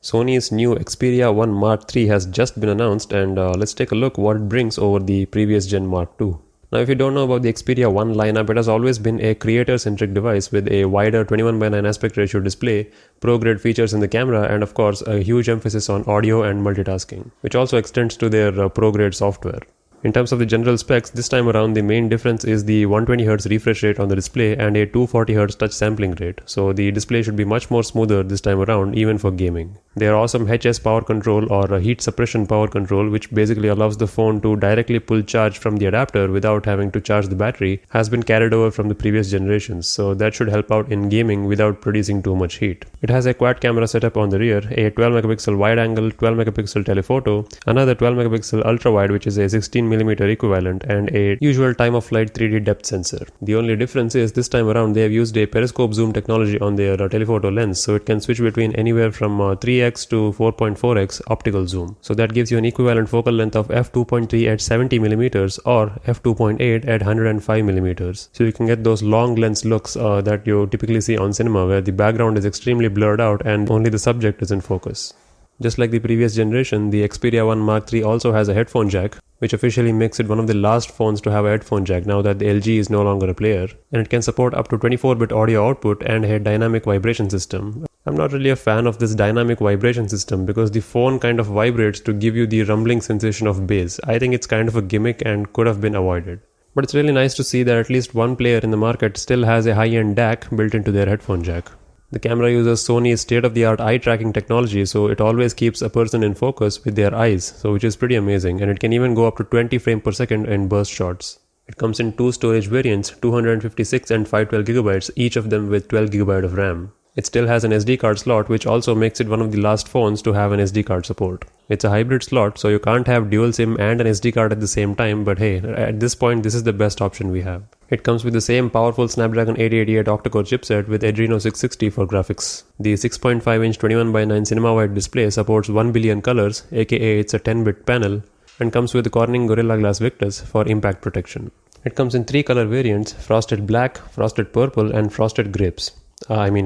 Sony's new Xperia 1 Mark III has just been announced, and let's take a look what it brings over the previous gen Mark II. Now, if you don't know about the Xperia 1 lineup, it has always been a creator-centric device with a wider 21:9 aspect ratio display, pro-grade features in the camera, and of course a huge emphasis on audio and multitasking, which also extends to their pro-grade software. In terms of the general specs, this time around the main difference is the 120Hz refresh rate on the display and a 240Hz touch sampling rate, so the display should be much more smoother this time around even for gaming. There are awesome HS power control or a heat suppression power control, which basically allows the phone to directly pull charge from the adapter without having to charge the battery, has been carried over from the previous generations, so that should help out in gaming without producing too much heat. It has a quad camera setup on the rear, a 12MP wide angle, 12MP telephoto, another 12MP ultra wide which is a 16mm equivalent, and a usual time of flight 3D depth sensor. The only difference is this time around they have used a periscope zoom technology on their telephoto lens, so it can switch between anywhere from 3x to 4.4x optical zoom. So that gives you an equivalent focal length of f2.3 at 70mm or f2.8 at 105mm. So you can get those long lens looks that you typically see on cinema, where the background is extremely blurred out and only the subject is in focus. Just like the previous generation, the Xperia 1 Mark III also has a headphone jack, which officially makes it one of the last phones to have a headphone jack now that the LG is no longer a player, and it can support up to 24-bit audio output and a dynamic vibration system. I'm not really a fan of this dynamic vibration system because the phone kind of vibrates to give you the rumbling sensation of bass. I think it's kind of a gimmick and could have been avoided. But it's really nice to see that at least one player in the market still has a high-end DAC built into their headphone jack. The camera uses Sony's state-of-the-art eye tracking technology, so it always keeps a person in focus with their eyes, so which is pretty amazing, and it can even go up to 20 frames per second in burst shots. It comes in two storage variants, 256 and 512GB, each of them with 12GB of RAM. It still has an SD card slot, which also makes it one of the last phones to have an SD card support. It's a hybrid slot, so you can't have dual SIM and an SD card at the same time, but hey, at this point this is the best option we have. It comes with the same powerful Snapdragon 888 octa-core chipset with Adreno 660 for graphics. The 6.5-inch 21:9 cinema-wide display supports 1 billion colors, aka it's a 10-bit panel, and comes with the Corning Gorilla Glass Victus for impact protection. It comes in three color variants: frosted black, frosted purple, and frosted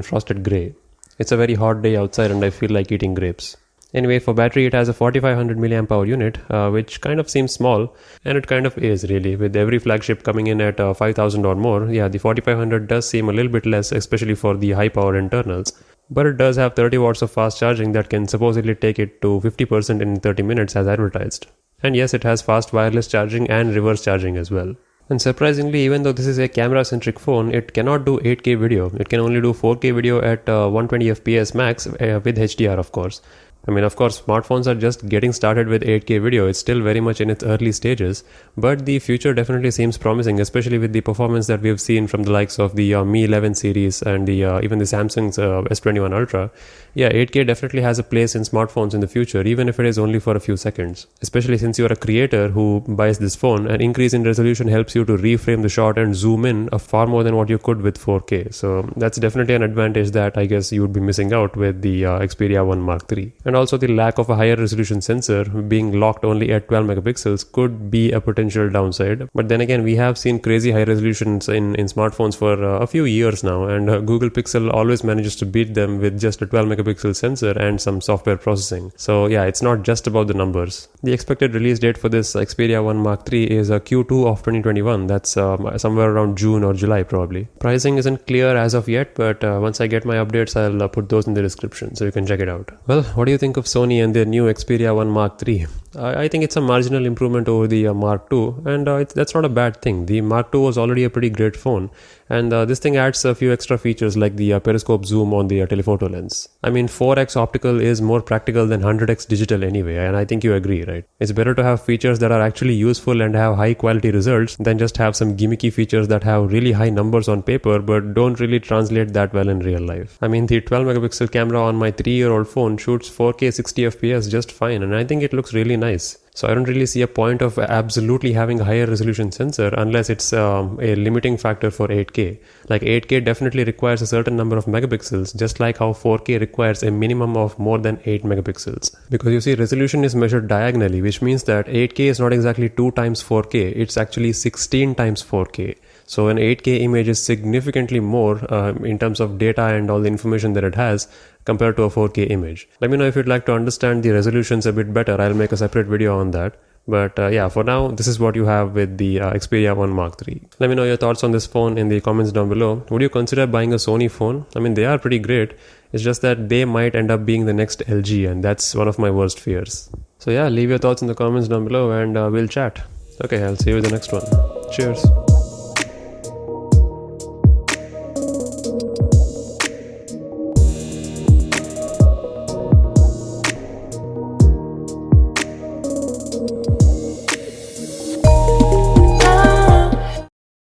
frosted grey. It's a very hot day outside and I feel like eating grapes. Anyway, for battery it has a 4500 mAh unit, which kind of seems small, and it kind of is really, with every flagship coming in at 5000 or more. Yeah, the 4500 does seem a little bit less, especially for the high power internals, but it does have 30 watts of fast charging that can supposedly take it to 50% in 30 minutes as advertised. And yes, it has fast wireless charging and reverse charging as well. And surprisingly, even though this is a camera-centric phone, it cannot do 8K video. It can only do 4K video at 120fps max with HDR, of course. Of course, smartphones are just getting started with 8K video. It's still very much in its early stages, but the future definitely seems promising, especially with the performance that we've seen from the likes of the Mi 11 series and even the Samsung's S21 Ultra. Yeah, 8K definitely has a place in smartphones in the future, even if it is only for a few seconds. Especially since you're a creator who buys this phone, an increase in resolution helps you to reframe the shot and zoom in far more than what you could with 4K. So that's definitely an advantage that I guess you would be missing out with the Xperia 1 Mark III. And also the lack of a higher resolution sensor being locked only at 12MP could be a potential downside. But then again, we have seen crazy high resolutions in smartphones for a few years now, and Google Pixel always manages to beat them with just a 12MP sensor and some software processing. So yeah, it's not just about the numbers. The expected release date for this Xperia 1 Mark III is Q2 of 2021. That's somewhere around June or July probably. Pricing isn't clear as of yet, but once I get my updates, I'll put those in the description so you can check it out. Well, what do you think of Sony and their new Xperia 1 Mark III? I think it's a marginal improvement over the Mark II, and that's not a bad thing. The Mark II was already a pretty great phone, and this thing adds a few extra features like the periscope zoom on the telephoto lens. 4x optical is more practical than 100x digital anyway, and I think you agree, right? It's better to have features that are actually useful and have high quality results than just have some gimmicky features that have really high numbers on paper but don't really translate that well in real life. The 12MP camera on my 3-year-old phone shoots 4K 60fps just fine, and I think it looks really nice. So I don't really see a point of absolutely having a higher resolution sensor unless it's a limiting factor for 8K. Like 8K definitely requires a certain number of megapixels, just like how 4K requires a minimum of more than 8 megapixels. Because you see, resolution is measured diagonally, which means that 8K is not exactly 2 times 4K, it's actually 16 times 4K. So an 8K image is significantly more in terms of data and all the information that it has compared to a 4K image. Let me know if you'd like to understand the resolutions a bit better. I'll make a separate video on that. But yeah, for now, this is what you have with the Xperia 1 Mark III. Let me know your thoughts on this phone in the comments down below. Would you consider buying a Sony phone? I mean, they are pretty great. It's just that they might end up being the next LG, and that's one of my worst fears. So yeah, leave your thoughts in the comments down below and we'll chat. Okay, I'll see you in the next one. Cheers.